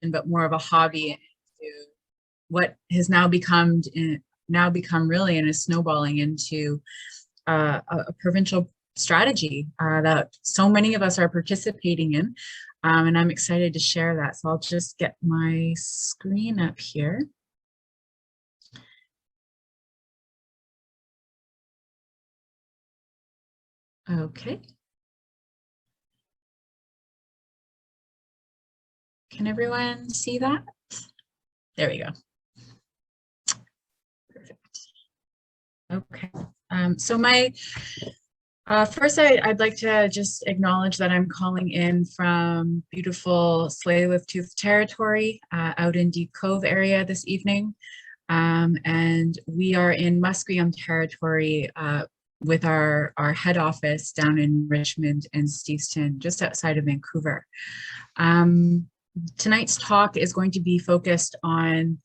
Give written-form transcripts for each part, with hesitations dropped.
but more of a hobby, into what has now become really, and is snowballing into a provincial strategy that so many of us are participating in. And I'm excited to share that. So I'll just get my screen up here. Okay. Can everyone see that? There we go. Perfect. Okay. So my first, I'd like to just acknowledge that I'm calling in from beautiful Tsleil-Waututh territory out in Deep Cove area this evening. And we are in Musqueam territory with our head office down in Richmond and Steveston, just outside of Vancouver. Tonight's talk is going to be focused on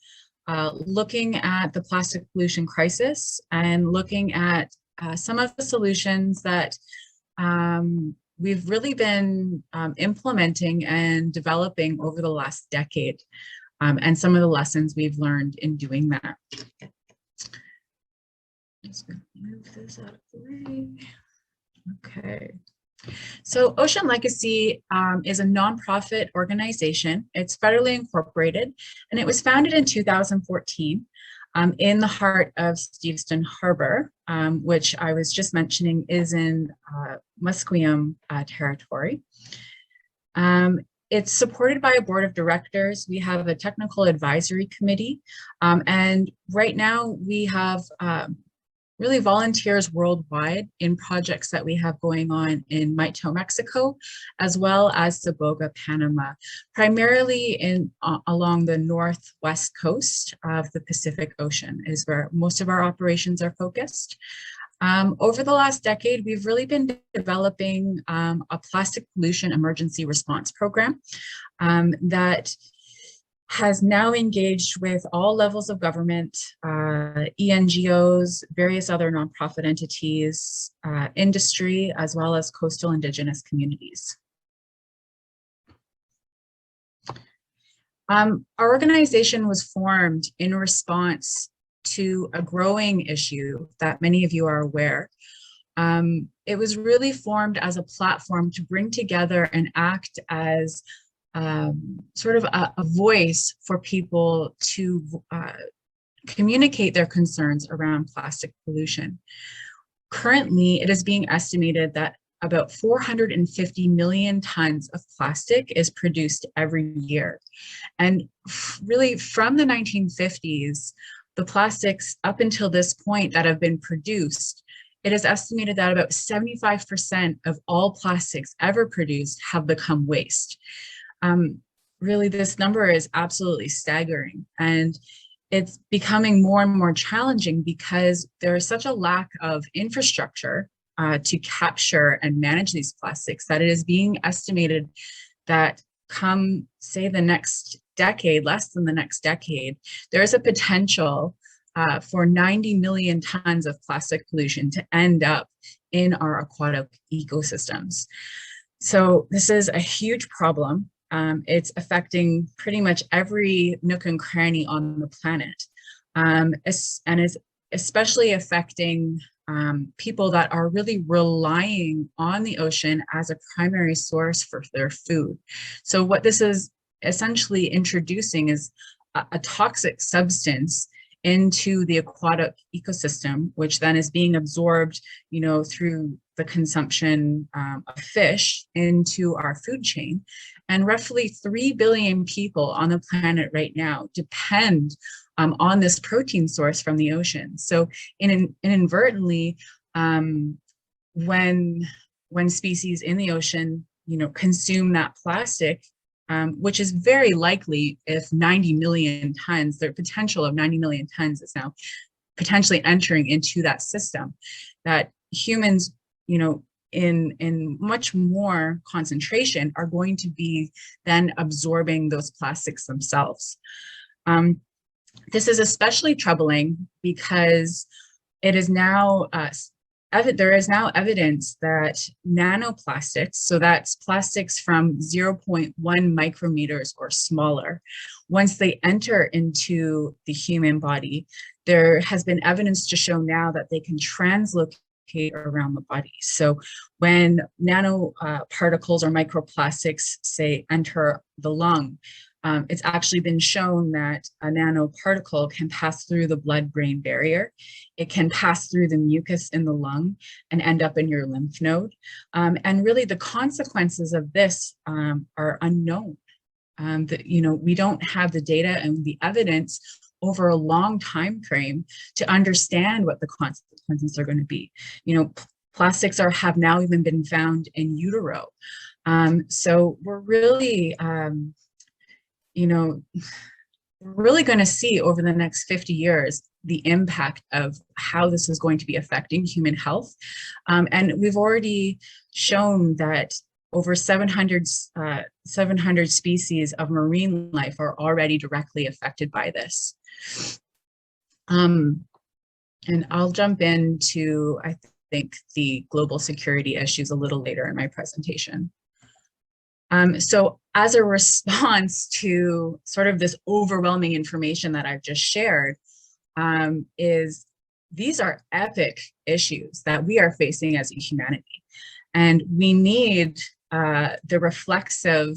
looking at the plastic pollution crisis and looking at some of the solutions that we've really been implementing and developing over the last decade, and some of the lessons we've learned in doing that. Just gonna move this out of the way. Okay. So Ocean Legacy is a nonprofit organization. It's federally incorporated, and it was founded in 2014 in the heart of Steveston Harbor, which I was just mentioning is in Musqueam territory. It's supported by a board of directors. We have a technical advisory committee, and right now we have really volunteers worldwide in projects that we have going on in Mito, Mexico, as well as Saboga, Panama, primarily in along the northwest coast of the Pacific Ocean is where most of our operations are focused. Over the last decade, we've really been developing a plastic pollution emergency response program that has now engaged with all levels of government, ENGOs, various other nonprofit entities, industry, as well as coastal Indigenous communities. Our organization was formed in response to a growing issue that many of you are aware. It was really formed as a platform to bring together and act as sort of a voice for people to communicate their concerns around plastic pollution. Currently, it is being estimated that about 450 million tons of plastic is produced every year. And really from the 1950s, the plastics up until this point that have been produced, it is estimated that about 75% of all plastics ever produced have become waste. Really, this number is absolutely staggering, and it's becoming more and more challenging because there is such a lack of infrastructure to capture and manage these plastics that it is being estimated that come, say, the next decade, less than the next decade, there is a potential for 90 million tons of plastic pollution to end up in our aquatic ecosystems. So this is a huge problem. It's affecting pretty much every nook and cranny on the planet, and is especially affecting people that are really relying on the ocean as a primary source for their food. So what this is essentially introducing is a toxic substance into the aquatic ecosystem, which then is being absorbed, you know, through the consumption of fish into our food chain. And roughly 3 billion people on the planet right now depend on this protein source from the ocean. So inadvertently, when species in the ocean, you know, consume that plastic, which is very likely if 90 million tons, the potential of 90 million tons is now potentially entering into that system, that humans, you know, in much more concentration are going to be then absorbing those plastics themselves. This is especially troubling because it is now there is now evidence that nanoplastics, so that's plastics from 0.1 micrometers or smaller, once they enter into the human body, there has been evidence to show now that they can translocate around the body. So when nano particles or microplastics, say, enter the lung, it's actually been shown that a nanoparticle can pass through the blood-brain barrier. It can pass through the mucus in the lung and end up in your lymph node. And really the consequences of this are unknown. We don't have the data and the evidence over a long time frame to understand what the consequences are going to be. Plastics have now even been found in utero. So we're really, really going to see over the next 50 years the impact of how this is going to be affecting human health. And we've already shown that over 700 species of marine life are already directly affected by this. And I'll jump into, I think, the global security issues a little later in my presentation. So as a response to sort of this overwhelming information that I've just shared, these are epic issues that we are facing as a humanity. And we need the reflexive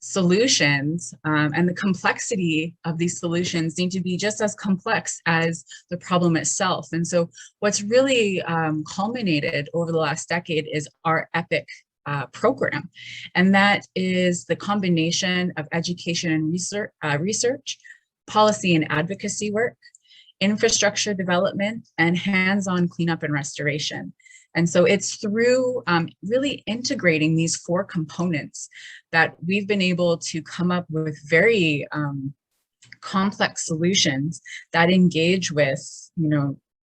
solutions, and the complexity of these solutions need to be just as complex as the problem itself. And so what's really culminated over the last decade is our EPIC program. And that is the combination of education and research, policy and advocacy work, infrastructure development, and hands-on cleanup and restoration. And so it's through really integrating these four components that we've been able to come up with very complex solutions that engage with,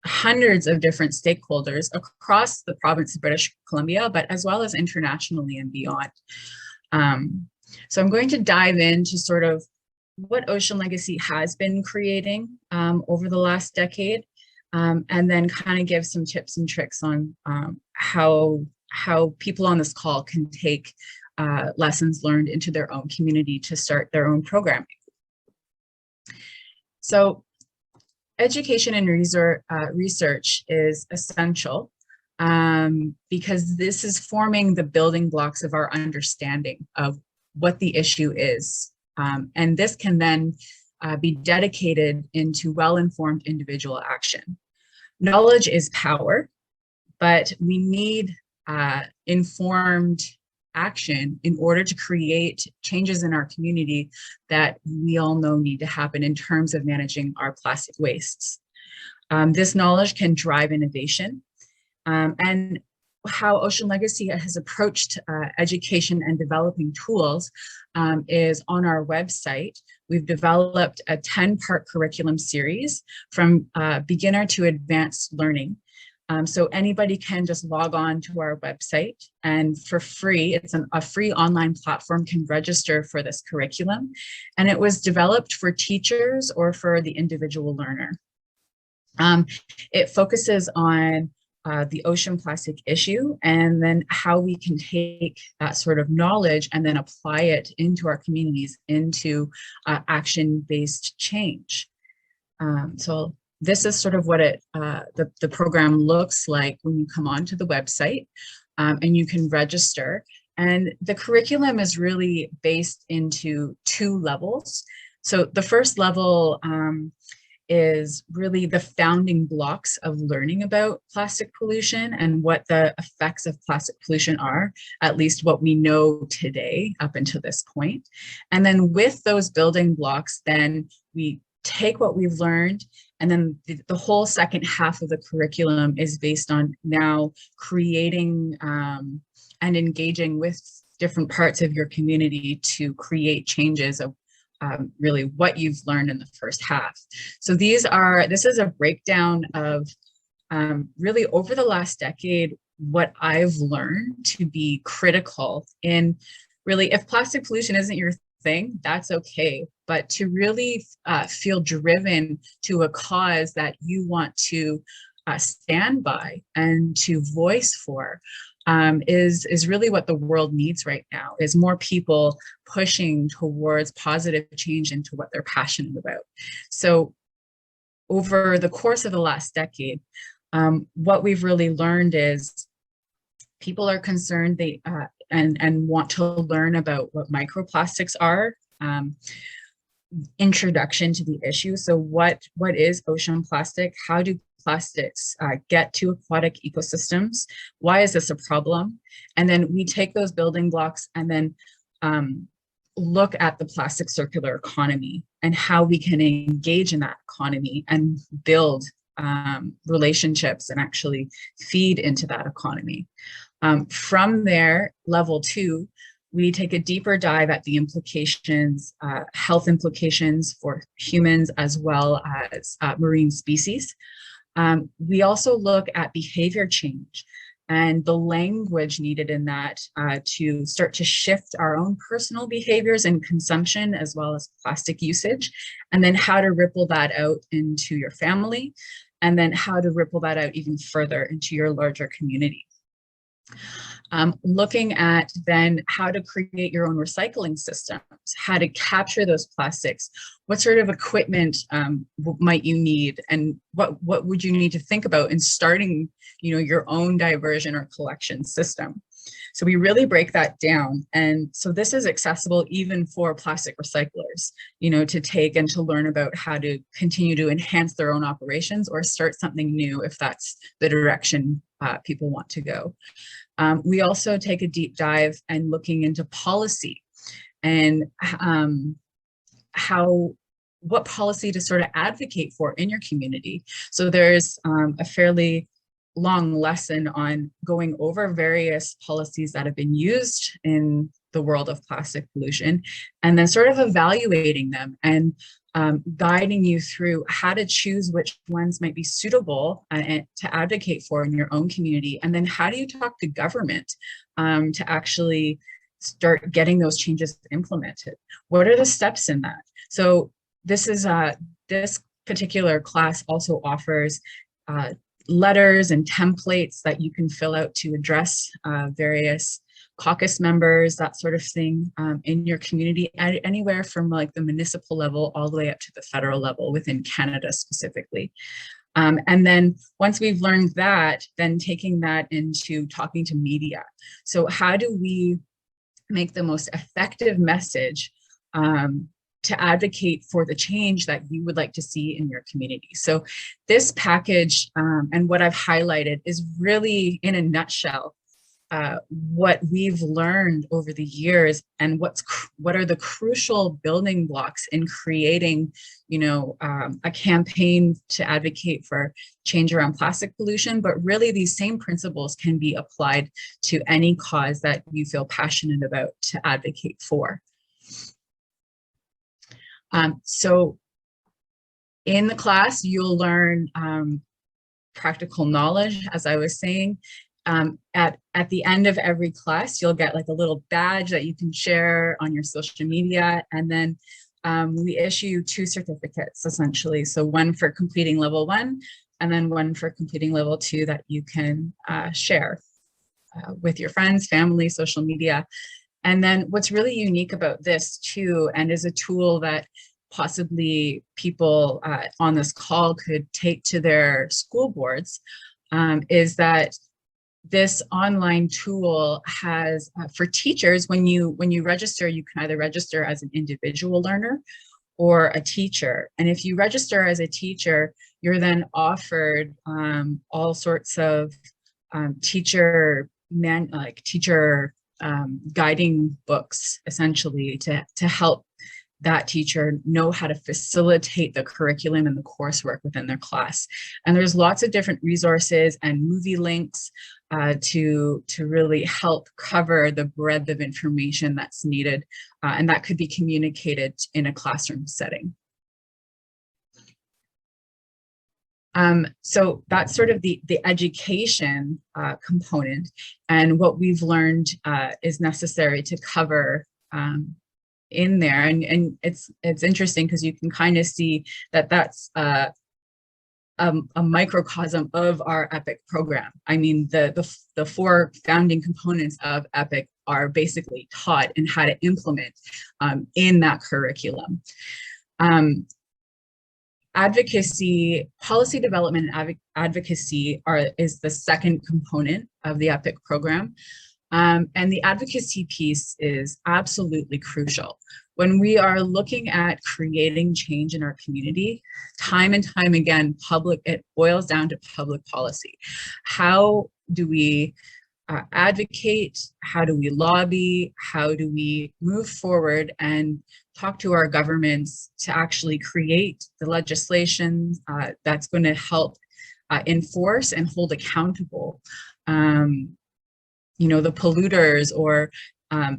hundreds of different stakeholders across the province of British Columbia, but as well as internationally and beyond. So I'm going to dive into sort of what Ocean Legacy has been creating over the last decade, and then kind of give some tips and tricks on how people on this call can take lessons learned into their own community to start their own programming. So education and research is essential because this is forming the building blocks of our understanding of what the issue is. And this can then be dedicated into well-informed individual action. Knowledge is power, but we need informed action in order to create changes in our community that we all know need to happen in terms of managing our plastic wastes. This knowledge can drive innovation, and how Ocean Legacy has approached education and developing tools is on our website. We've developed a 10-part curriculum series from beginner to advanced learning. So anybody can just log on to our website, and for free, it's a free online platform, can register for this curriculum. And it was developed for teachers or for the individual learner. It focuses on the ocean plastic issue, and then how we can take that sort of knowledge and then apply it into our communities, into action-based change. So this is sort of what the program looks like when you come onto the website, and you can register. And the curriculum is really based into two levels. So the first level is really the founding blocks of learning about plastic pollution and what the effects of plastic pollution are, at least what we know today up until this point. And then with those building blocks, then we take what we've learned, and then the whole second half of the curriculum is based on now creating and engaging with different parts of your community to create changes of really what you've learned in the first half. So this is a breakdown of really over the last decade, what I've learned to be critical in really, if plastic pollution isn't your thing, that's okay. But to really feel driven to a cause that you want to stand by and to voice for is really what the world needs right now, is more people pushing towards positive change into what they're passionate about. So over the course of the last decade, what we've really learned is people are concerned and want to learn about what microplastics are. Introduction to the issue. So what is ocean plastic? How do plastics get to aquatic ecosystems? Why is this a problem? And then we take those building blocks and then look at the plastic circular economy and how we can engage in that economy and build relationships and actually feed into that economy. From there, level 2, we take a deeper dive at the implications, health implications for humans as well as marine species. We also look at behavior change and the language needed in that to start to shift our own personal behaviors and consumption as well as plastic usage, and then how to ripple that out into your family, and then how to ripple that out even further into your larger community. Looking at then how to create your own recycling systems, how to capture those plastics, what sort of equipment might you need, and what would you need to think about in starting, your own diversion or collection system. So we really break that down. And so this is accessible even for plastic recyclers, to take and to learn about how to continue to enhance their own operations or start something new if that's the direction people want to go. We also take a deep dive and looking into policy and what policy to sort of advocate for in your community. So there's a fairly long lesson on going over various policies that have been used in the world of plastic pollution, and then sort of evaluating them and guiding you through how to choose which ones might be suitable and to advocate for in your own community. And then how do you talk to government to actually start getting those changes implemented? What are the steps in that? So this is this particular class also offers letters and templates that you can fill out to address various caucus members, that sort of thing, in your community, anywhere from like the municipal level all the way up to the federal level within Canada specifically. And then once we've learned that, then taking that into talking to media. So how do we make the most effective message to advocate for the change that you would like to see in your community? So this package and what I've highlighted is really, in a nutshell, what we've learned over the years and what are the crucial building blocks in creating, a campaign to advocate for change around plastic pollution. But really, these same principles can be applied to any cause that you feel passionate about to advocate for. So in the class, you'll learn practical knowledge, as I was saying. At the end of every class, you'll get like a little badge that you can share on your social media. And then we issue 2 certificates, essentially. So one for completing level 1, and then one for completing level 2 that you can share with your friends, family, social media. And then what's really unique about this too, and is a tool that possibly people on this call could take to their school boards, is that this online tool has, for teachers, when you register, you can either register as an individual learner or a teacher. And if you register as a teacher, you're then offered all sorts of teacher guiding books, essentially, to help that teacher know how to facilitate the curriculum and the coursework within their class. And there's lots of different resources and movie links to really help cover the breadth of information that's needed, and that could be communicated in a classroom setting. So that's sort of the education component, and what we've learned is necessary to cover in there. And it's interesting because you can kind of see that that's a microcosm of our EPIC program. I mean, the four founding components of EPIC are basically taught and how to implement in that curriculum. Advocacy, policy development and advocacy is the second component of the EPIC program. And the advocacy piece is absolutely crucial. When we are looking at creating change in our community, time and time again, it boils down to public policy. How do we advocate? How do we lobby? How do we move forward and talk to our governments to actually create the legislation that's going to help enforce and hold accountable the polluters or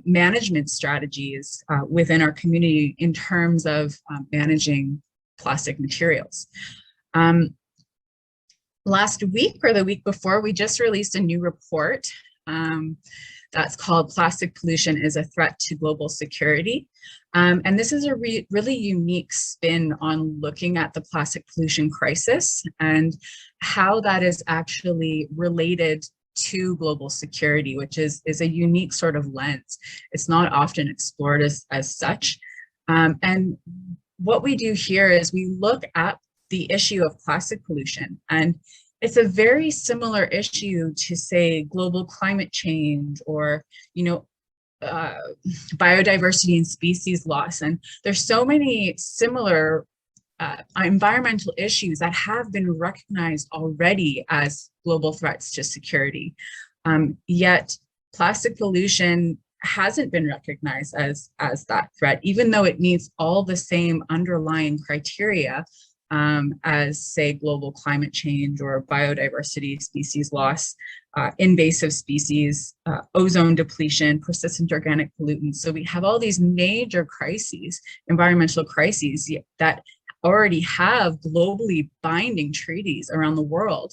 management strategies within our community in terms of managing plastic materials. Last week or the week before, we just released a new report that's called Plastic Pollution is a Threat to Global Security. And this is a really unique spin on looking at the plastic pollution crisis and how that is actually related to global security, which is a unique sort of lens. It's not often explored as such. And what we do here is we look at the issue of plastic pollution, and it's a very similar issue to, say, global climate change or, biodiversity and species loss. And there's so many similar environmental issues that have been recognized already as global threats to security. Yet plastic pollution hasn't been recognized as that threat, even though it meets all the same underlying criteria as, say, global climate change or biodiversity, species loss, invasive species, ozone depletion, persistent organic pollutants. So we have all these major crises, environmental crises that already have globally binding treaties around the world,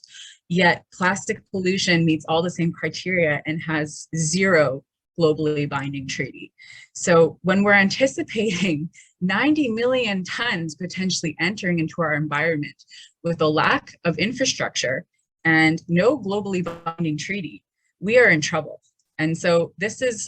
yet plastic pollution meets all the same criteria and has zero globally binding treaty. So when we're anticipating 90 million tons potentially entering into our environment with a lack of infrastructure and no globally binding treaty, we are in trouble. And so this is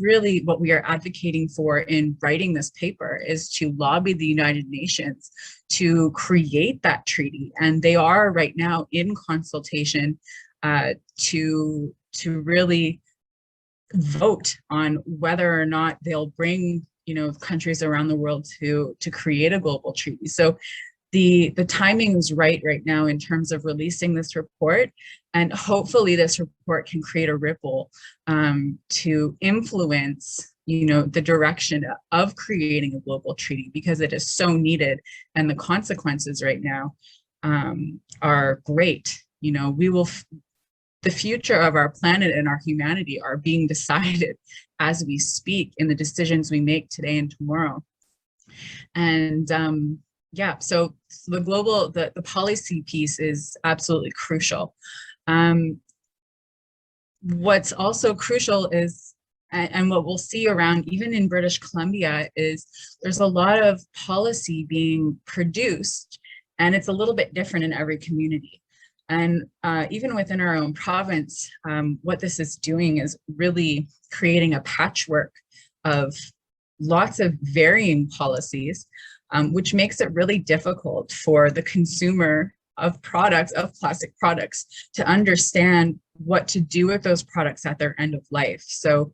really what we are advocating for in writing this paper, is to lobby the United Nations to create that treaty. And they are right now in consultation to really vote on whether or not they'll bring countries around the world to create a global treaty. So the timing is right now in terms of releasing this report, and hopefully this report can create a ripple to influence the direction of creating a global treaty, because it is so needed, and the consequences right now are great. The future of our planet and our humanity are being decided as we speak in the decisions we make today and tomorrow. And yeah, so the policy piece is absolutely crucial. What's also crucial is, and what we'll see around even in British Columbia, is there's a lot of policy being produced, and it's a little bit different in every community. And even within our own province, what this is doing is really creating a patchwork of lots of varying policies, which makes it really difficult for the consumer of plastic products, to understand what to do with those products at their end of life. So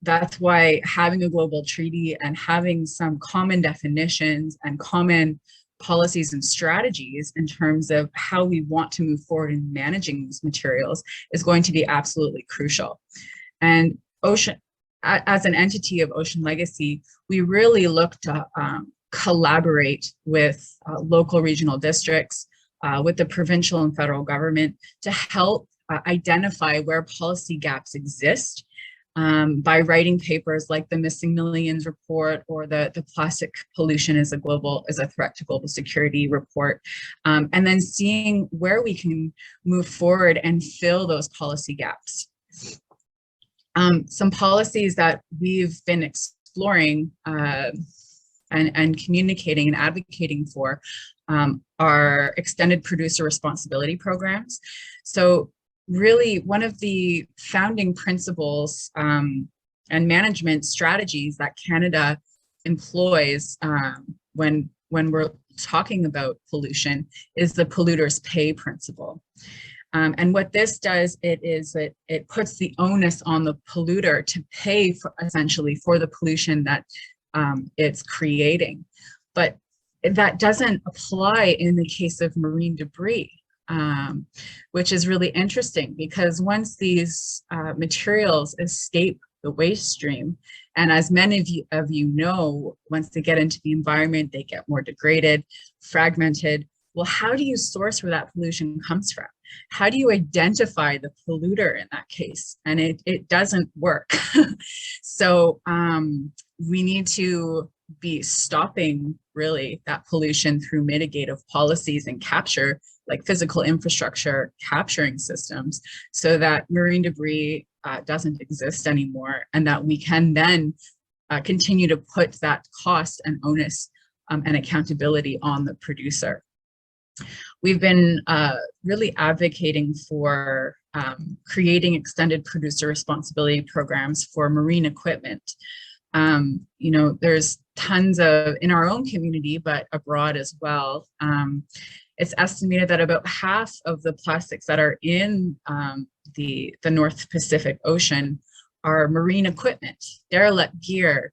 that's why having a global treaty and having some common definitions and common policies and strategies in terms of how we want to move forward in managing these materials is going to be absolutely crucial. And as an entity of Ocean Legacy, we really look to collaborate with local regional districts, with the provincial and federal government, to help identify where policy gaps exist, by writing papers like the Missing Millions report or the Plastic Pollution is a Threat to Global Security report, and then seeing where we can move forward and fill those policy gaps. Some policies that we've been exploring and communicating and advocating for are extended producer responsibility programs. So really one of the founding principles and management strategies that Canada employs when we're talking about pollution is the polluter's pay principle. And what this does, it puts the onus on the polluter to pay for, essentially, for the pollution that it's creating. But that doesn't apply in the case of marine debris, which is really interesting, because once these materials escape the waste stream, and as many of you know, once they get into the environment, they get more degraded, fragmented. Well, how do you source where that pollution comes from? How do you identify the polluter in that case? And it doesn't work. So we need to be stopping really that pollution through mitigative policies and capture, like physical infrastructure capturing systems, so that marine debris doesn't exist anymore, and that we can then continue to put that cost and onus and accountability on the producer. We've been really advocating for creating extended producer responsibility programs for marine equipment. You know, there's tons of, in our own community, but abroad as well. It's estimated that about half of the plastics that are in the North Pacific Ocean are marine equipment, derelict gear,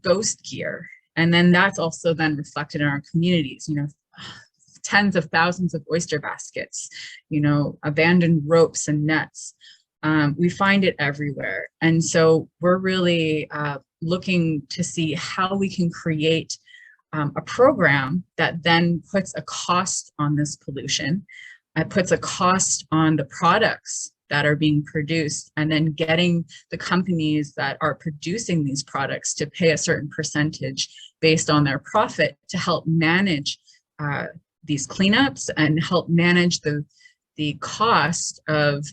ghost gear. And then that's also then reflected in our communities, you know, tens of thousands of oyster baskets, you know, abandoned ropes and nets. We find it everywhere. And so we're really looking to see how we can create a program that then puts a cost on this pollution. It puts a cost on the products that are being produced, and then getting the companies that are producing these products to pay a certain percentage based on their profit to help manage these cleanups and help manage the cost of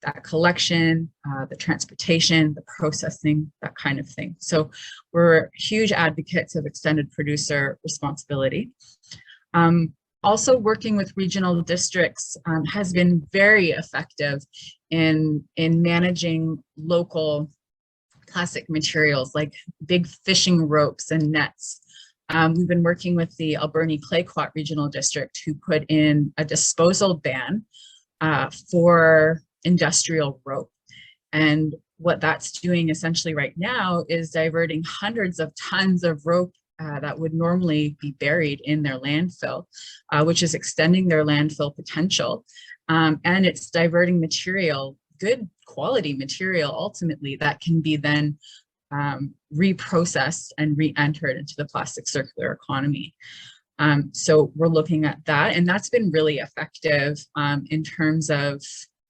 that collection, the transportation, the processing, that kind of thing. So we're huge advocates of extended producer responsibility. Also working with regional districts has been very effective in managing local plastic materials like big fishing ropes and nets. We've been working with the Alberni Clayoquot Regional District, who put in a disposal ban for industrial rope. And what that's doing essentially right now is diverting hundreds of tons of rope that would normally be buried in their landfill, which is extending their landfill potential. And it's diverting material, good quality material, ultimately, that can be then reprocessed and re-entered into the plastic circular economy. So we're looking at that, and that's been really effective in terms of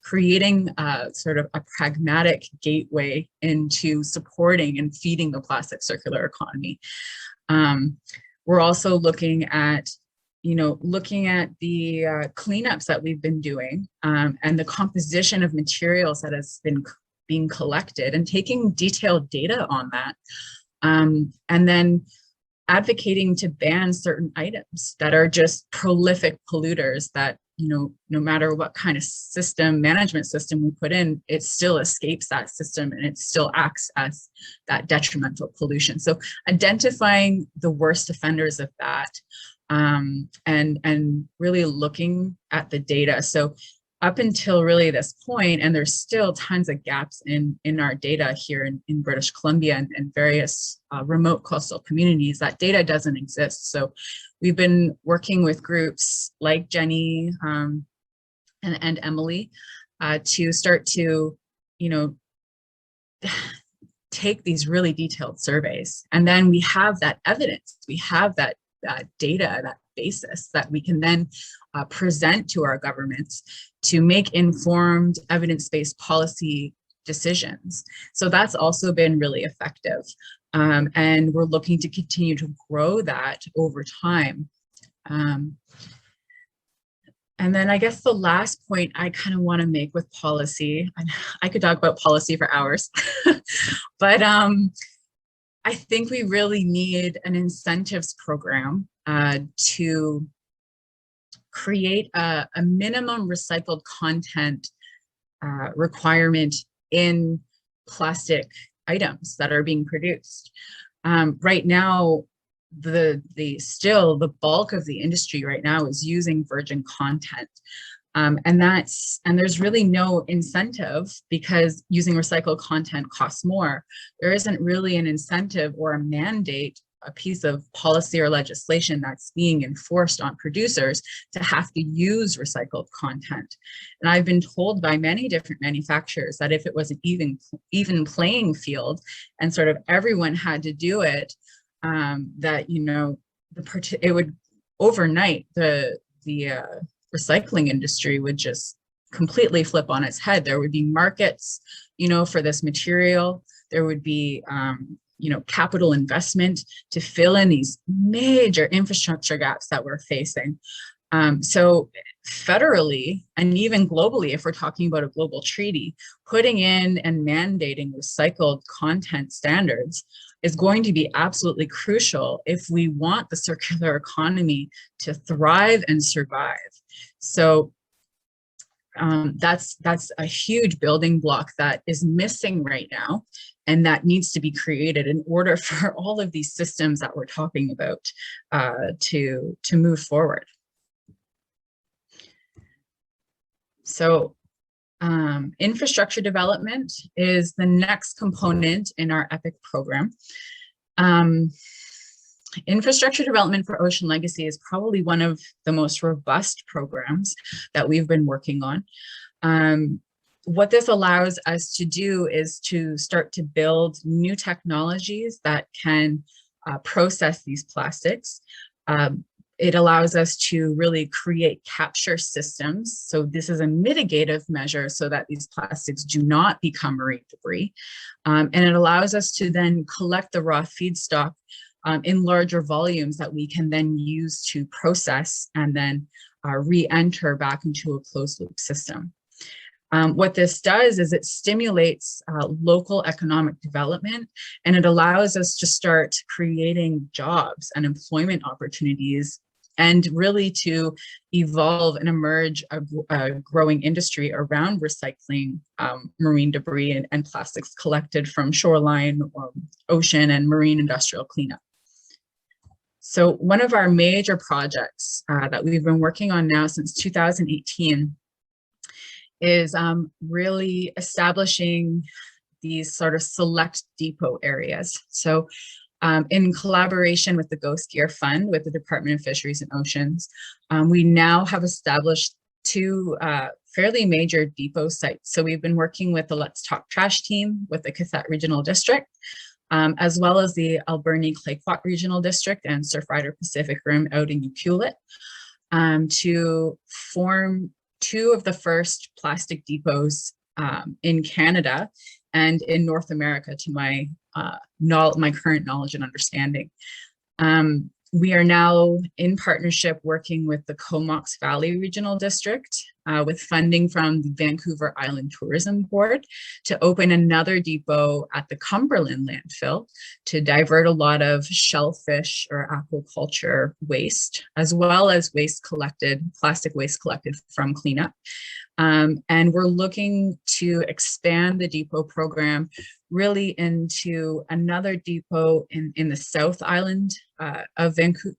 creating sort of a pragmatic gateway into supporting and feeding the plastic circular economy. We're also looking at, you know, the cleanups that we've been doing and the composition of materials that has been being collected, and taking detailed data on that, and then advocating to ban certain items that are just prolific polluters that, you know, no matter what kind of management system we put in, it still escapes that system and it still acts as that detrimental pollution. So identifying the worst offenders of that, and really looking at the data. So up until really this point, and there's still tons of gaps in our data here in British Columbia and various remote coastal communities, that data doesn't exist. So we've been working with groups like Jenny and Emily to start to, you know, take these really detailed surveys. And then we have that evidence, we have that data, that basis that we can then present to our governments to make informed evidence-based policy decisions. So that's also been really effective. And we're looking to continue to grow that over time. And then I guess the last point I kind of want to make with policy, and I could talk about policy for hours, but I think we really need an incentives program to create a minimum recycled content requirement in plastic items that are being produced. Right now, the bulk of the industry right now is using virgin content. And there's really no incentive, because using recycled content costs more. There isn't really an incentive or a mandate, a piece of policy or legislation that's being enforced on producers to have to use recycled content. And I've been told by many different manufacturers that if it was an even playing field and sort of everyone had to do it, that, you know, it would overnight, the recycling industry would just completely flip on its head. There would be markets, you know, for this material. There would be, you know, capital investment to fill in these major infrastructure gaps that we're facing. So federally and even globally, if we're talking about a global treaty, putting in and mandating recycled content standards is going to be absolutely crucial if we want the circular economy to thrive and survive. So that's a huge building block that is missing right now, and that needs to be created in order for all of these systems that we're talking about to move forward. So infrastructure development is the next component in our EPIC program. Infrastructure development for Ocean Legacy is probably one of the most robust programs that we've been working on. What this allows us to do is to start to build new technologies that can process these plastics. It allows us to really create capture systems. So this is a mitigative measure so that these plastics do not become marine debris. And it allows us to then collect the raw feedstock in larger volumes that we can then use to process and then re-enter back into a closed loop system. What this does is it stimulates local economic development, and it allows us to start creating jobs and employment opportunities, and really to evolve and emerge a growing industry around recycling marine debris and plastics collected from shoreline, ocean, and marine industrial cleanup. So one of our major projects that we've been working on now since 2018 is really establishing these sort of select depot areas. So in collaboration with the Ghost Gear Fund, with the Department of Fisheries and Oceans, we now have established two fairly major depot sites. So we've been working with the Let's Talk Trash team with the Cathett Regional District, as well as the Alberni Clayoquot Regional District and Surfrider Pacific Rim out in Ucluelet, to form two of the first plastic depots in Canada and in North America, to my current knowledge and understanding. We are now in partnership working with the Comox Valley Regional District with funding from the Vancouver Island Tourism Board to open another depot at the Cumberland landfill to divert a lot of shellfish or aquaculture waste, as well as plastic waste collected from cleanup. And we're looking to expand the depot program really into another depot in the South Island of Vancouver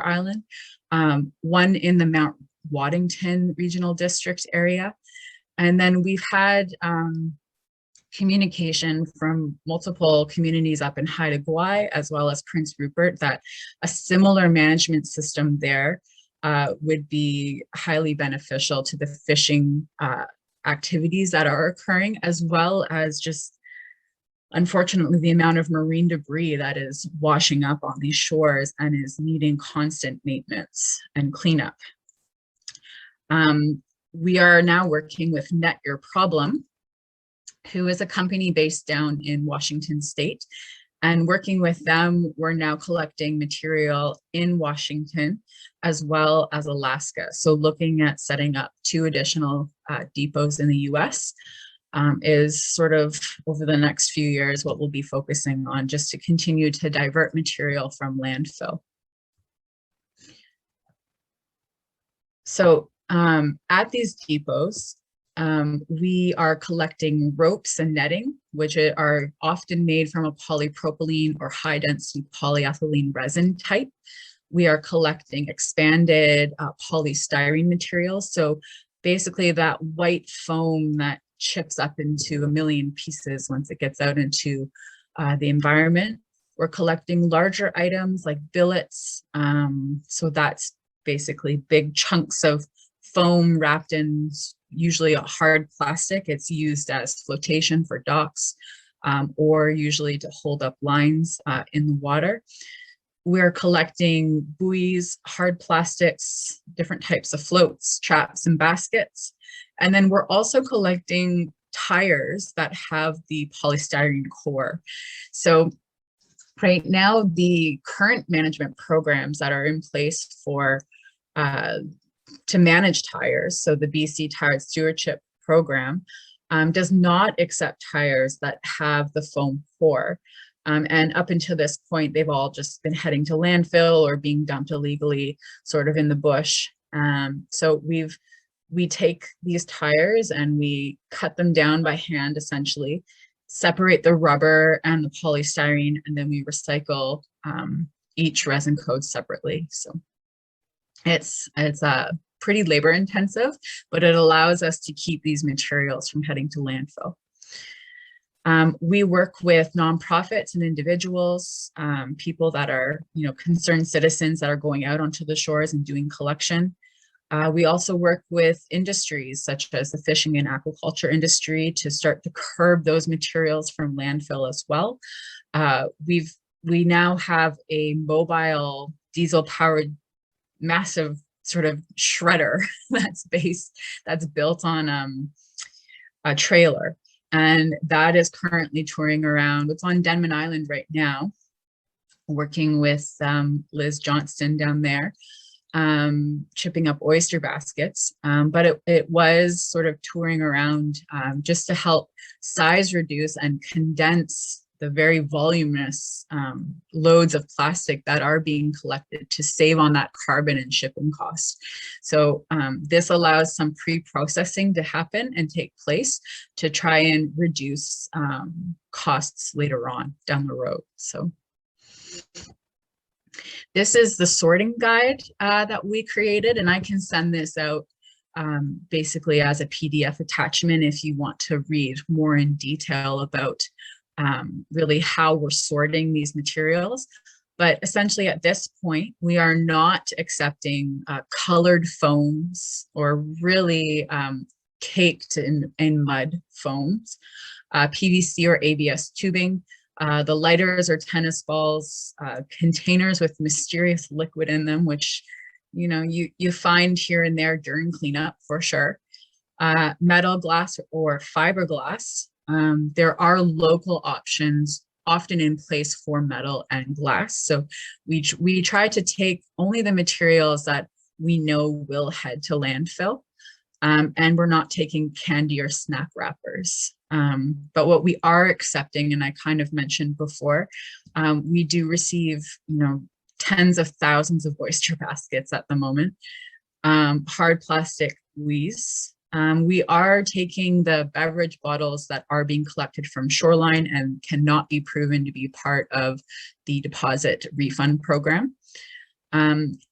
Island, one in the Mount Waddington Regional District area. And then we've had communication from multiple communities up in Haida Gwaii, as well as Prince Rupert, that a similar management system there would be highly beneficial to the fishing activities that are occurring, as well as just, unfortunately, the amount of marine debris that is washing up on these shores and is needing constant maintenance and cleanup. We are now working with Net Your Problem, who is a company based down in Washington State. And working with them, we're now collecting material in Washington as well as Alaska. So looking at setting up two additional depots in the US. is sort of over the next few years what we'll be focusing on, just to continue to divert material from landfill. So at these depots, we are collecting ropes and netting, which are often made from a polypropylene or high density polyethylene resin type. We are collecting expanded polystyrene materials. So basically that white foam that chips up into a million pieces once it gets out into the environment. We're collecting larger items like billets. So that's basically big chunks of foam wrapped in usually a hard plastic. It's used as flotation for docks or usually to hold up lines in the water. We're collecting buoys, hard plastics, different types of floats, traps, and baskets. And then we're also collecting tires that have the polystyrene core. So right now, the current management programs that are in place for to manage tires, so the BC Tire Stewardship Program, does not accept tires that have the foam core. And up until this point, they've all just been heading to landfill or being dumped illegally, sort of in the bush. So we take these tires and we cut them down by hand, essentially, separate the rubber and the polystyrene, and then we recycle each resin code separately. So it's pretty labor intensive, but it allows us to keep these materials from heading to landfill. We work with nonprofits and individuals, people that are, concerned citizens that are going out onto the shores and doing collection. We also work with industries such as the fishing and aquaculture industry to start to curb those materials from landfill as well. We now have a mobile diesel-powered massive sort of shredder that's built on a trailer. And that is currently touring around. It's on Denman Island right now, working with Liz Johnston down there, chipping up oyster baskets. But it was sort of touring around just to help size reduce and condense the very voluminous loads of plastic that are being collected to save on that carbon and shipping cost. So this allows some pre-processing to happen and take place to try and reduce costs later on down the road. So this is the sorting guide that we created, and I can send this out basically as a PDF attachment if you want to read more in detail about really how we're sorting these materials. But essentially at this point, we are not accepting colored foams or really caked in mud foams, PVC or ABS tubing. The lighters or tennis balls, containers with mysterious liquid in them, which you find here and there during cleanup for sure. Metal, glass, or fiberglass. There are local options often in place for metal and glass. So we try to take only the materials that we know will head to landfill. And we're not taking candy or snack wrappers. But what we are accepting, and I kind of mentioned before, we do receive, tens of thousands of oyster baskets at the moment, hard plastic buoys. We are taking the beverage bottles that are being collected from shoreline and cannot be proven to be part of the deposit refund program.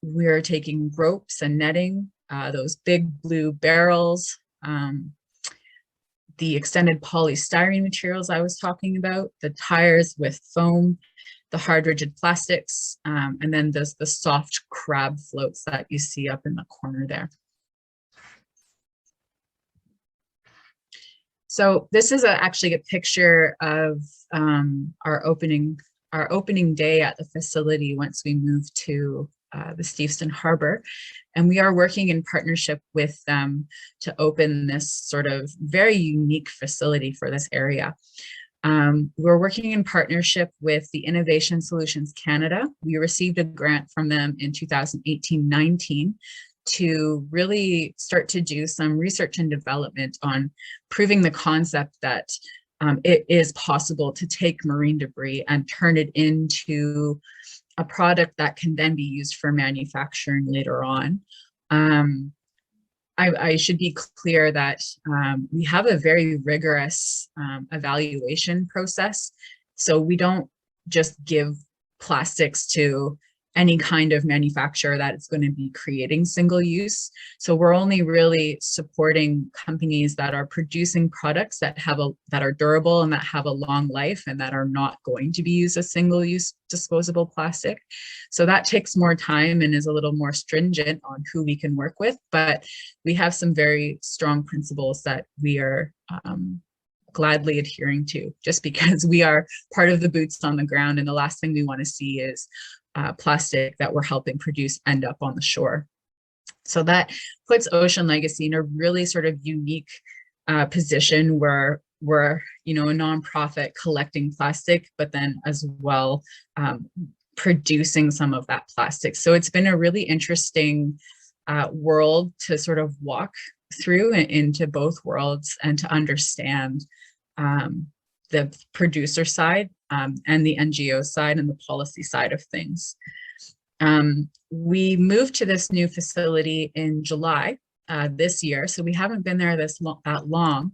We're taking ropes and netting, those big blue barrels, the extended polystyrene materials I was talking about, the tires with foam, the hard rigid plastics, and then there's the soft crab floats that you see up in the corner there. So this is actually a picture of our opening day at the facility once we moved to the Steveston Harbor. And we are working in partnership with them to open this sort of very unique facility for this area. We're working in partnership with the Innovation Solutions Canada. We received a grant from them in 2018-19 to really start to do some research and development on proving the concept that it is possible to take marine debris and turn it into a product that can then be used for manufacturing later on. I should be clear that we have a very rigorous evaluation process. So we don't just give plastics to any kind of manufacturer that is going to be creating single use. So we're only really supporting companies that are producing products that are durable and that have a long life and that are not going to be used as single use disposable plastic. So that takes more time and is a little more stringent on who we can work with, but we have some very strong principles that we are gladly adhering to, just because we are part of the boots on the ground, and the last thing we want to see is plastic that we're helping produce end up on the shore. So that puts Ocean Legacy in a really sort of unique position where we're, a nonprofit collecting plastic, but then as well producing some of that plastic. So it's been a really interesting world to sort of walk through into both worlds and to understand the producer side and the NGO side and the policy side of things. We moved to this new facility in July this year, so we haven't been there that long,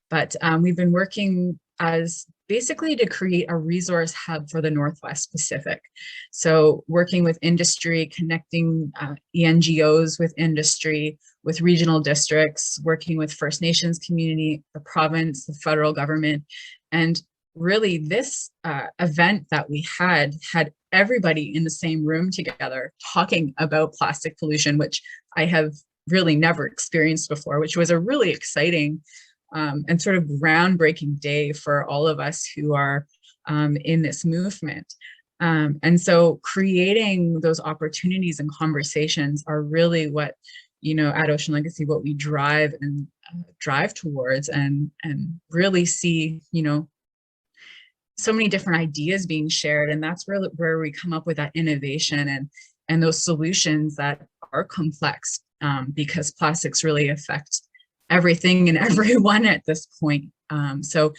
but we've been working as basically to create a resource hub for the Northwest Pacific. So working with industry, connecting NGOs with industry, with regional districts, working with First Nations community, the province, the federal government. And really this event that we had everybody in the same room together talking about plastic pollution, which I have really never experienced before, which was a really exciting and sort of groundbreaking day for all of us who are in this movement. And so creating those opportunities and conversations are really what, at Ocean Legacy, what we drive towards and really see, so many different ideas being shared. And that's where we come up with that innovation and those solutions that are complex, because plastics really affect everything and everyone at this point. So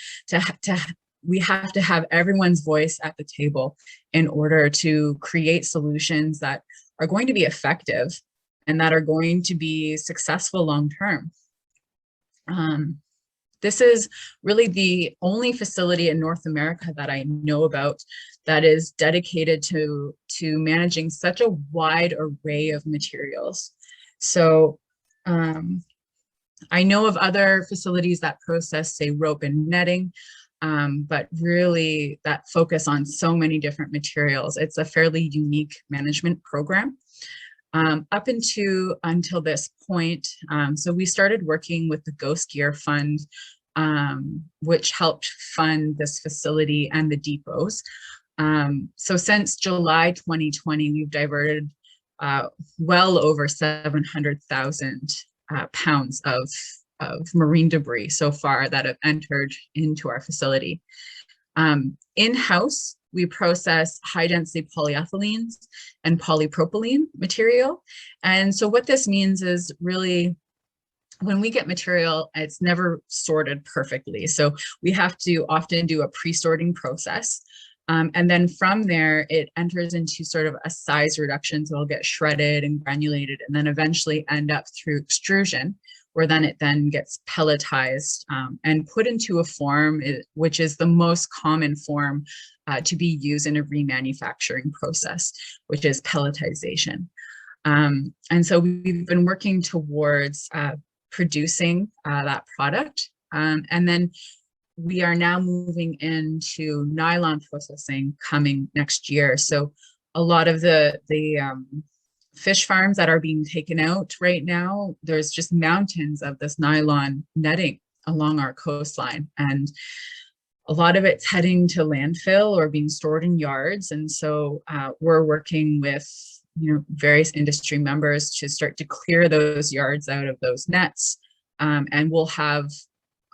we have to have everyone's voice at the table in order to create solutions that are going to be effective and that are going to be successful long term. This is really the only facility in North America that I know about that is dedicated to managing such a wide array of materials. So I know of other facilities that process, say, rope and netting, but really that focus on so many different materials. It's a fairly unique management program. Up until this point, so we started working with the Ghost Gear Fund, which helped fund this facility and the depots. So since July 2020, we've diverted well over 700,000 pounds of marine debris so far that have entered into our facility. In-house, we process high-density polyethylenes and polypropylene material. And so what this means is really, when we get material, it's never sorted perfectly. So we have to often do a pre-sorting process. And then from there, it enters into sort of a size reduction. So it'll get shredded and granulated and then eventually end up through extrusion, where then it then gets pelletized and put into a form, which is the most common form to be used in a remanufacturing process, which is pelletization. And so we've been working towards producing that product. And then we are now moving into nylon processing coming next year. So a lot of the fish farms that are being taken out right now, there's just mountains of this nylon netting along our coastline. And a lot of it's heading to landfill or being stored in yards. And so we're working with various industry members to start to clear those yards out of those nets. And we'll have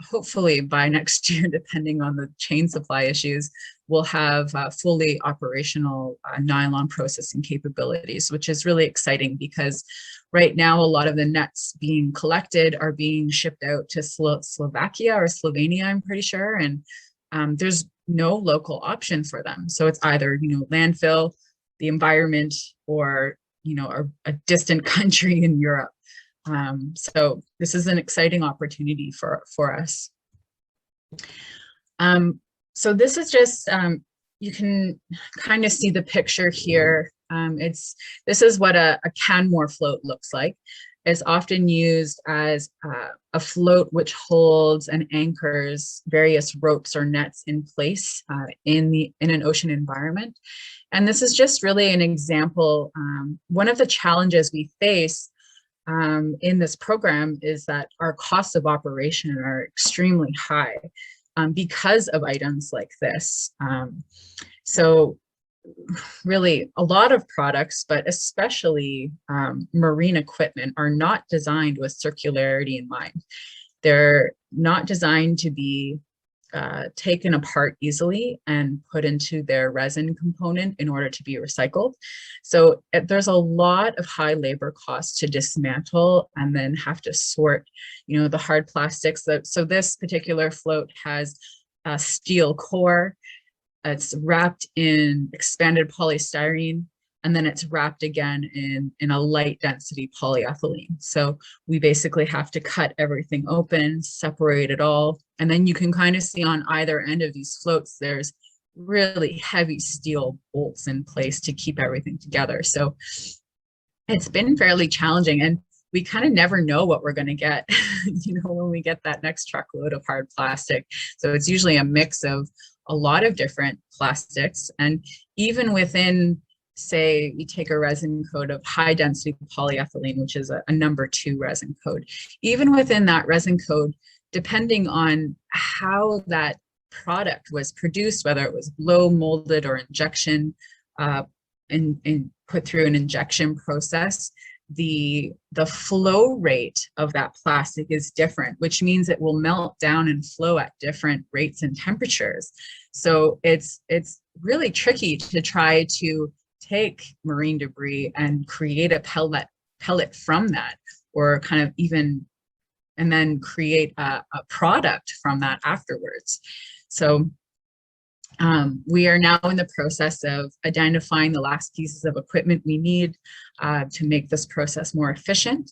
hopefully by next year, depending on the chain supply issues, we'll have fully operational nylon processing capabilities, which is really exciting because right now a lot of the nets being collected are being shipped out to Slovakia or Slovenia, I'm pretty sure, and there's no local option for them. So it's either, landfill, the environment, or, a distant country in Europe. So this is an exciting opportunity for us. So this is just, you can kind of see the picture here. This is what a Canmore float looks like. It's often used as a float which holds and anchors various ropes or nets in place in an ocean environment. And this is just really an example. One of the challenges we face in this program is that our costs of operation are extremely high because of items like this. So really a lot of products, but especially marine equipment, are not designed with circularity in mind. They're not designed to be taken apart easily and put into their resin component in order to be recycled. So there's a lot of high labor costs to dismantle and then have to sort, the hard plastics. So this particular float has a steel core. It's wrapped in expanded polystyrene, and then it's wrapped again in a light density polyethylene. So we basically have to cut everything open, separate it all. And then you can kind of see on either end of these floats, there's really heavy steel bolts in place to keep everything together. So it's been fairly challenging, and we kind of never know what we're going to get, when we get that next truckload of hard plastic. So it's usually a mix of a lot of different plastics. And even within, say, we take a resin code of high density polyethylene, which is a number 2 resin code. Even within that resin code, depending on how that product was produced, whether it was blow molded or injection, and put through an injection process, the flow rate of that plastic is different, which means it will melt down and flow at different rates and temperatures. So it's really tricky to try to take marine debris and create a pellet from that, or kind of and then create a product from that afterwards. So we are now in the process of identifying the last pieces of equipment we need to make this process more efficient,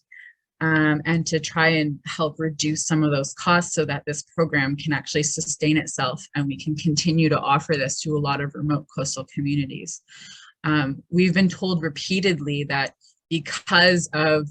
and to try and help reduce some of those costs so that this program can actually sustain itself and we can continue to offer this to a lot of remote coastal communities. We've been told repeatedly that because of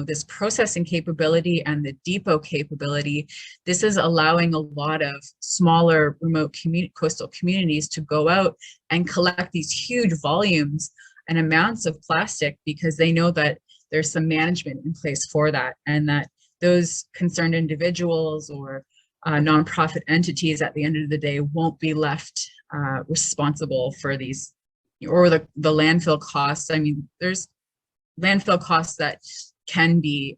this processing capability and the depot capability, this is allowing a lot of smaller remote coastal communities to go out and collect these huge volumes and amounts of plastic, because they know that there's some management in place for that, and that those concerned individuals or nonprofit entities at the end of the day won't be left responsible for these, or the landfill costs. I mean, there's landfill costs that can be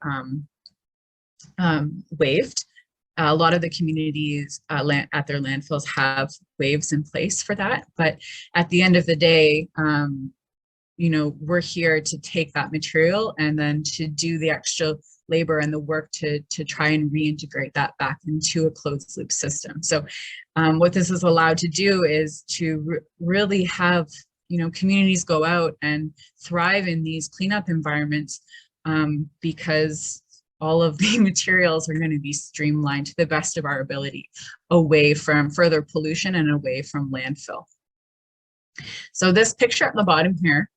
waived. A lot of the communities at their landfills have waives in place for that. But at the end of the day, we're here to take that material and then to do the extra labor and the work to try and reintegrate that back into a closed loop system. So what this is allowed to do is to really have communities go out and thrive in these cleanup environments, because all of the materials are going to be streamlined to the best of our ability, away from further pollution and away from landfill. So this picture at the bottom here,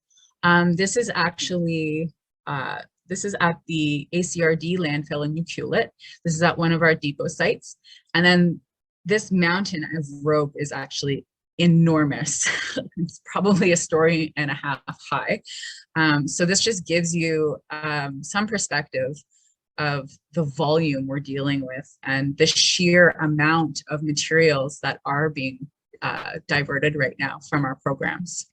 this is actually, this is at the ACRD landfill in Ucluelet. This is at one of our depot sites. And then this mountain of rope is actually enormous. It's probably a story and a half high. So this just gives you some perspective of the volume we're dealing with and the sheer amount of materials that are being diverted right now from our programs.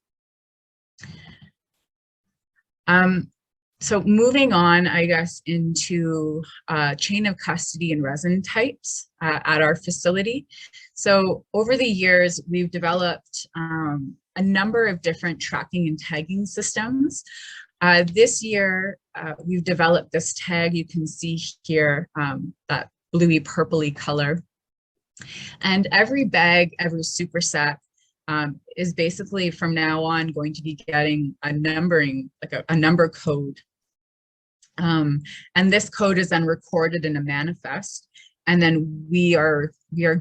So moving on, I guess, into chain of custody and resin types at our facility. So over the years, we've developed a number of different tracking and tagging systems. This year, we've developed this tag. You can see here that bluey purpley color. And every bag, every super sack is basically from now on going to be getting a numbering, like a number code. And this code is then recorded in a manifest. And then we are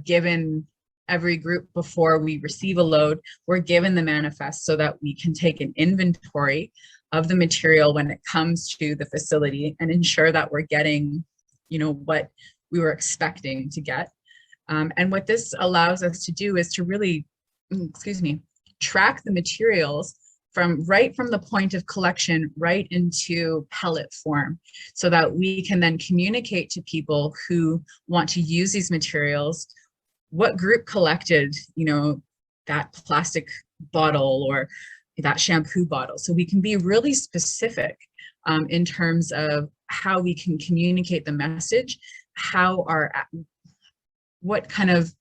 given, every group before we receive a load, we're given the manifest so that we can take an inventory of the material when it comes to the facility and ensure that we're getting, what we were expecting to get. And what this allows us to do is to really, track the materials right from the point of collection right into pellet form, so that we can then communicate to people who want to use these materials what group collected, that plastic bottle or that shampoo bottle. So we can be really specific in terms of how we can communicate the message, what kind of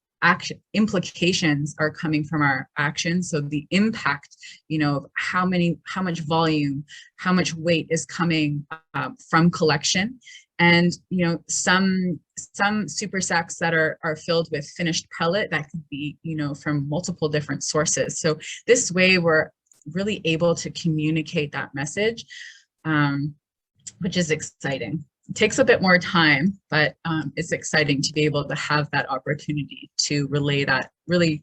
implications are coming from our actions. So the impact, how much volume, how much weight is coming from collection. And, some super sacks that are filled with finished pellet that could be, from multiple different sources. So this way we're really able to communicate that message, which is exciting. It takes a bit more time, but it's exciting to be able to have that opportunity to relay that really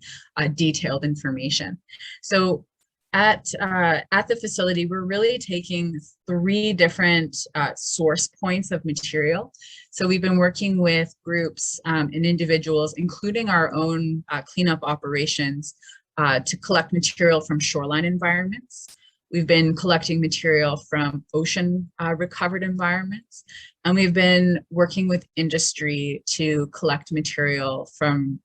detailed information. So at the facility, we're really taking 3 different source points of material. So we've been working with groups and individuals, including our own cleanup operations, to collect material from shoreline environments. We've been collecting material from ocean recovered environments, and we've been working with industry to collect material from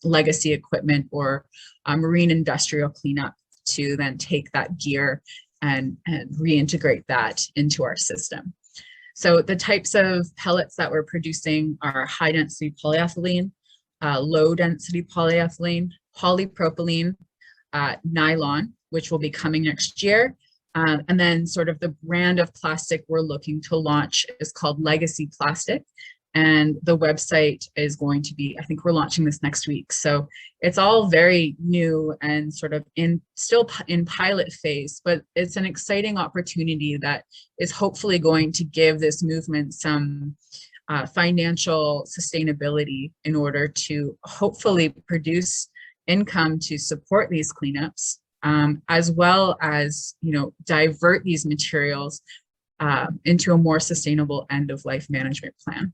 legacy equipment or marine industrial cleanup to then take that gear and reintegrate that into our system. So the types of pellets that we're producing are high density polyethylene, low density polyethylene, polypropylene, nylon, which will be coming next year. And then sort of the brand of plastic we're looking to launch is called Legacy Plastic. And the website is going to be, I think we're launching this next week. So it's all very new and sort of still in pilot phase, but it's an exciting opportunity that is hopefully going to give this movement some financial sustainability in order to hopefully produce income to support these cleanups, as well as, divert these materials into a more sustainable end-of-life management plan.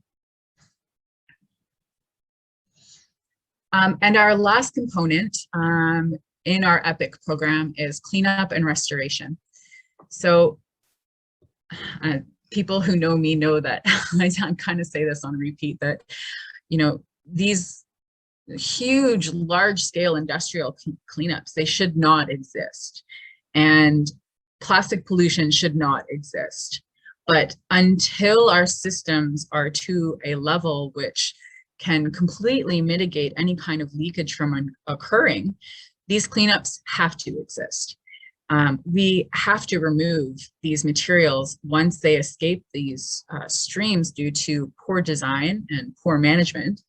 And our last component in our EPIC program is cleanup and restoration. So people who know me know that I kind of say this on repeat, that, these huge, large-scale industrial cleanups, they should not exist. And plastic pollution should not exist. But until our systems are to a level which can completely mitigate any kind of leakage from occurring, these cleanups have to exist. We have to remove these materials once they escape these streams due to poor design and poor management,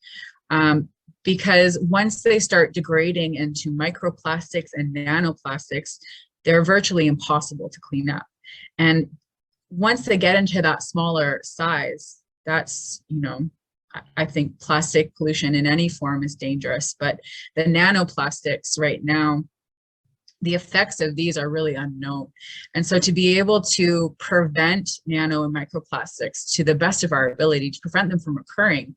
because once they start degrading into microplastics and nanoplastics, they're virtually impossible to clean up. And once they get into that smaller size, that's, I think plastic pollution in any form is dangerous, but the nanoplastics right now, the effects of these are really unknown. And so to be able to prevent nano and microplastics to the best of our ability, to prevent them from occurring,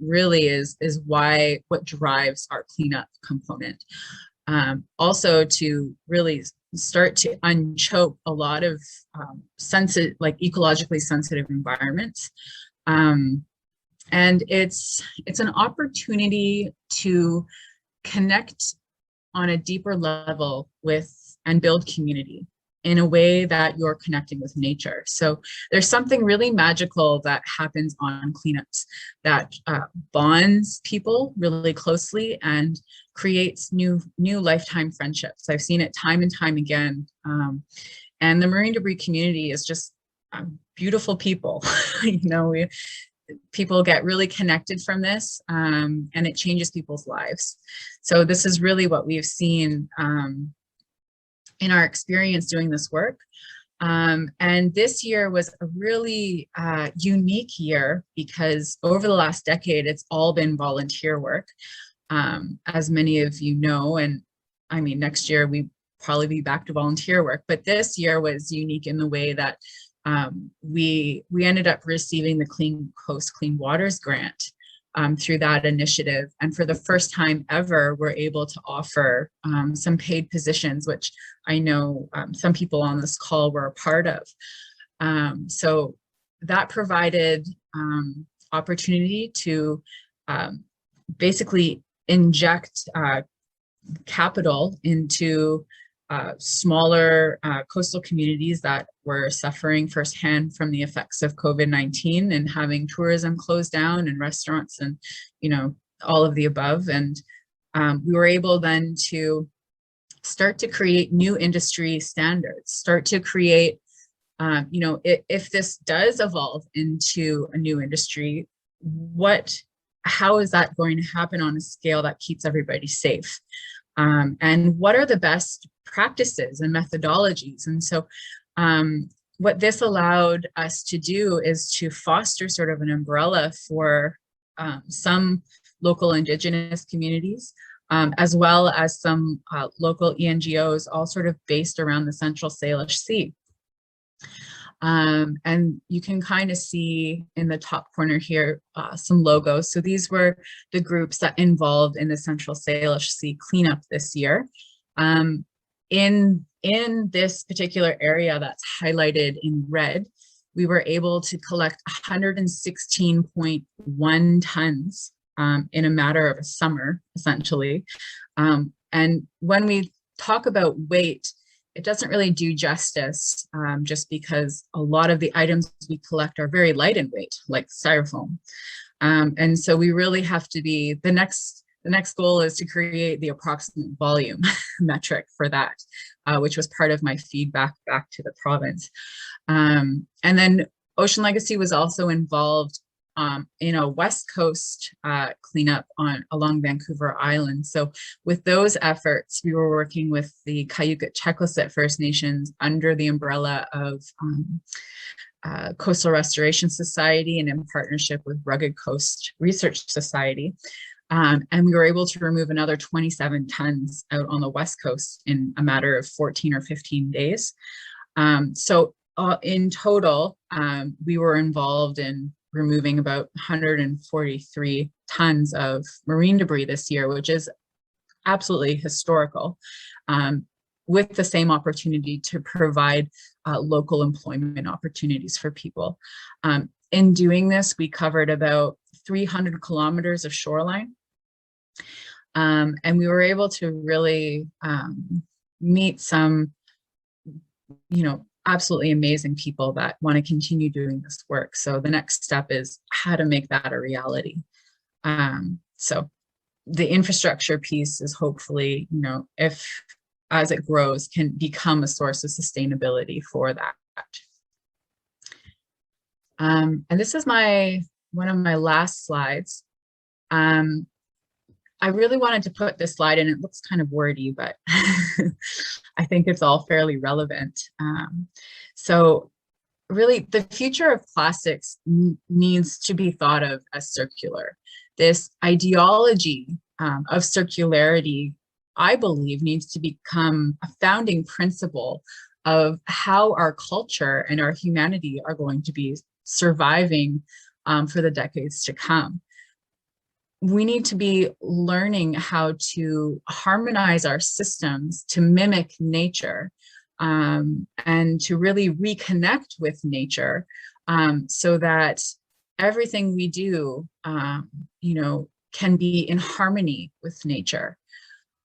really is what drives our cleanup component. Also to really start to unchoke a lot of ecologically sensitive environments. And it's an opportunity to connect on a deeper level with and build community in a way that you're connecting with nature. So there's something really magical that happens on cleanups that bonds people really closely and creates new lifetime friendships. I've seen it time and time again. And the marine debris community is just beautiful people. You know, people get really connected from this, and it changes people's lives. So this is really what we've seen in our experience doing this work. And this year was a really unique year because over the last decade, it's all been volunteer work, as many of you know. And I mean, next year we probably be back to volunteer work, but this year was unique in the way that we ended up receiving the Clean Coast, Clean Waters grant through that initiative. And for the first time ever, we're able to offer some paid positions, which I know some people on this call were a part of. So that provided opportunity to basically inject capital into smaller coastal communities that were suffering firsthand from the effects of COVID-19 and having tourism closed down and restaurants and, you know, all of the above. And we were able then to start to create new industry standards, start to create, you know, if this does evolve into a new industry, how is that going to happen on a scale that keeps everybody safe? And what are the best practices and methodologies? And so what this allowed us to do is to foster sort of an umbrella for some local Indigenous communities, as well as some local ENGOs, all sort of based around the Central Salish Sea. And you can kind of see in the top corner here some logos. So these were the groups that involved in the Central Salish Sea cleanup this year. In this particular area that's highlighted in red, we were able to collect 116.1 tons in a matter of a summer, essentially. And when we talk about weight, it doesn't really do justice, just because a lot of the items we collect are very light in weight, like styrofoam. And so we really have to be, the next goal is to create the approximate volume metric for that, which was part of my feedback back to the province. And then Ocean Legacy was also involved in a West Coast cleanup along Vancouver Island. So with those efforts, we were working with the Cayuga-Checklisset First Nations under the umbrella of Coastal Restoration Society and in partnership with Rugged Coast Research Society. And we were able to remove another 27 tons out on the West Coast in a matter of 14 or 15 days. So in total, we were involved in removing about 143 tons of marine debris this year, which is absolutely historical, with the same opportunity to provide local employment opportunities for people. In doing this, we covered about 300 kilometers of shoreline, and we were able to really meet some, you know, absolutely amazing people that want to continue doing this work. So the next step is how to make that a reality. So the infrastructure piece is hopefully, you know, if as it grows, can become a source of sustainability for that. And this is one of my last slides. I really wanted to put this slide in. It looks kind of wordy, but I think it's all fairly relevant. So really, the future of plastics needs to be thought of as circular. This ideology of circularity, I believe, needs to become a founding principle of how our culture and our humanity are going to be surviving for the decades to come. We need to be learning how to harmonize our systems to mimic nature, and to really reconnect with nature, so that everything we do, you know, can be in harmony with nature.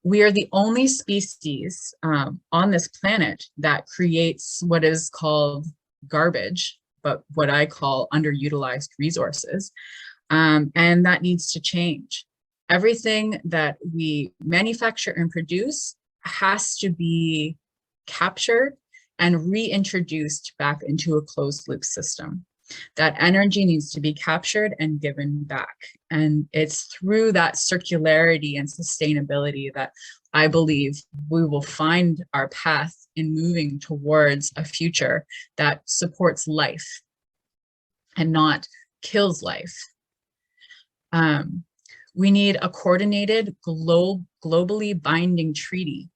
We are the only species on this planet that creates what is called garbage, but what I call underutilized resources. And that needs to change. Everything that we manufacture and produce has to be captured and reintroduced back into a closed loop system. That energy needs to be captured and given back. And it's through that circularity and sustainability that I believe we will find our path in moving towards a future that supports life and not kills life. We need a coordinated, globally binding treaty.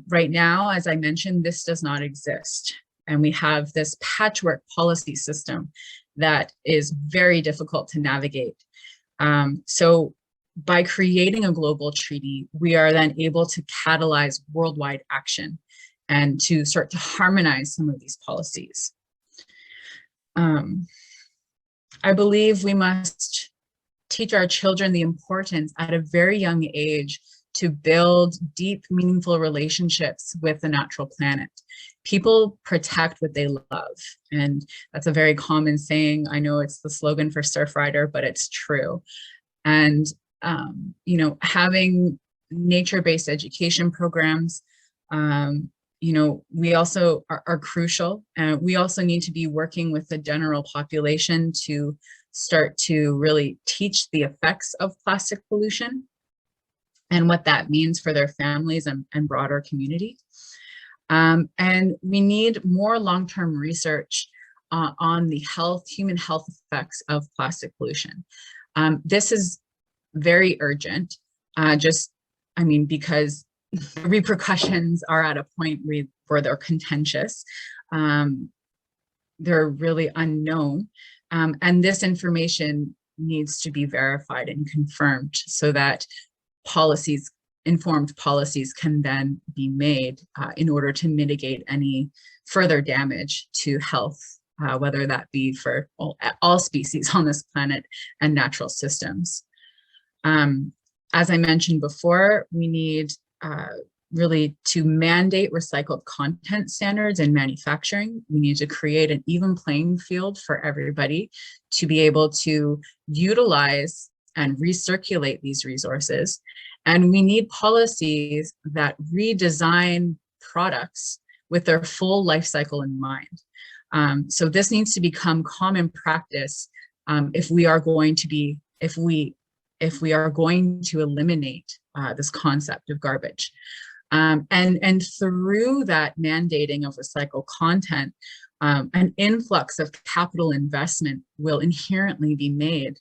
Right now, as I mentioned, this does not exist. And we have this patchwork policy system that is very difficult to navigate. So by creating a global treaty, we are then able to catalyze worldwide action and to start to harmonize some of these policies. I believe we must teach our children the importance at a very young age to build deep, meaningful relationships with the natural planet. People protect what they love. And that's a very common saying. I know it's the slogan for Surfrider, but it's true. And, you know, having nature-based education programs, you know, we also are crucial. We also need to be working with the general population to start to really teach the effects of plastic pollution and what that means for their families and broader community. And we need more long-term research on the human health effects of plastic pollution. This is very urgent, because the repercussions are at a point where they're contentious. They're really unknown. And this information needs to be verified and confirmed so that informed policies can then be made in order to mitigate any further damage to health, whether that be for all species on this planet and natural systems. As I mentioned before, we need really to mandate recycled content standards in manufacturing. We need to create an even playing field for everybody to be able to utilize and recirculate these resources. And we need policies that redesign products with their full life cycle in mind. So this needs to become common practice if we are going to eliminate this concept of garbage. And through that mandating of recycled content, an influx of capital investment will inherently be made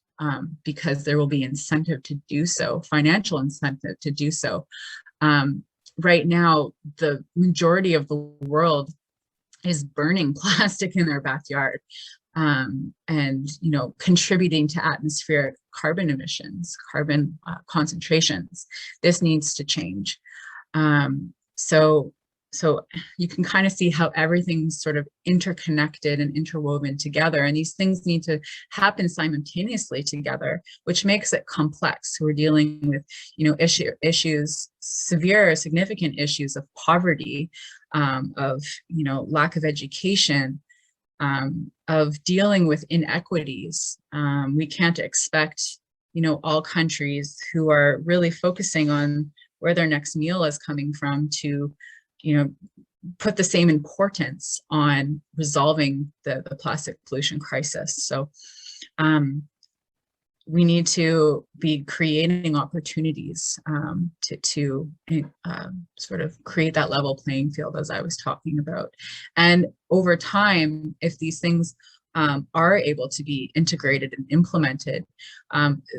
because there will be incentive to do so, financial incentive to do so. Right now, the majority of the world is burning plastic in their backyard and, you know, contributing to atmospheric carbon emissions, carbon concentrations. This needs to change. So you can kind of see how everything's sort of interconnected and interwoven together, and these things need to happen simultaneously together, which makes it complex. We're dealing with, you know, severe, significant issues of poverty, of, you know, lack of education, of dealing with inequities. We can't expect, you know, all countries who are really focusing on where their next meal is coming from to, you know, put the same importance on resolving the plastic pollution crisis. So we need to be creating opportunities to sort of create that level playing field, as I was talking about. And over time, if these things are able to be integrated and implemented,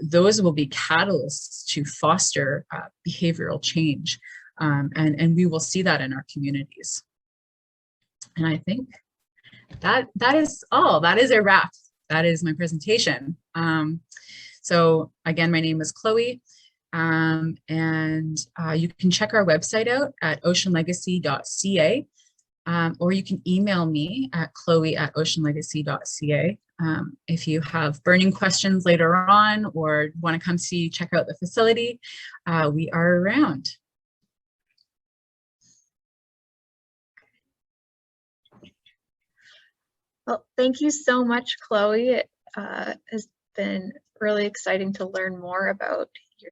those will be catalysts to foster behavioral change. And we will see that in our communities. And I think that is all. That is a wrap. That is my presentation. So again, my name is Chloe, and you can check our website out at oceanlegacy.ca, or you can email me at chloe@oceanlegacy.ca. If you have burning questions later on or want to come check out the facility, we are around. Well, thank you so much, Chloe. It has been really exciting to learn more about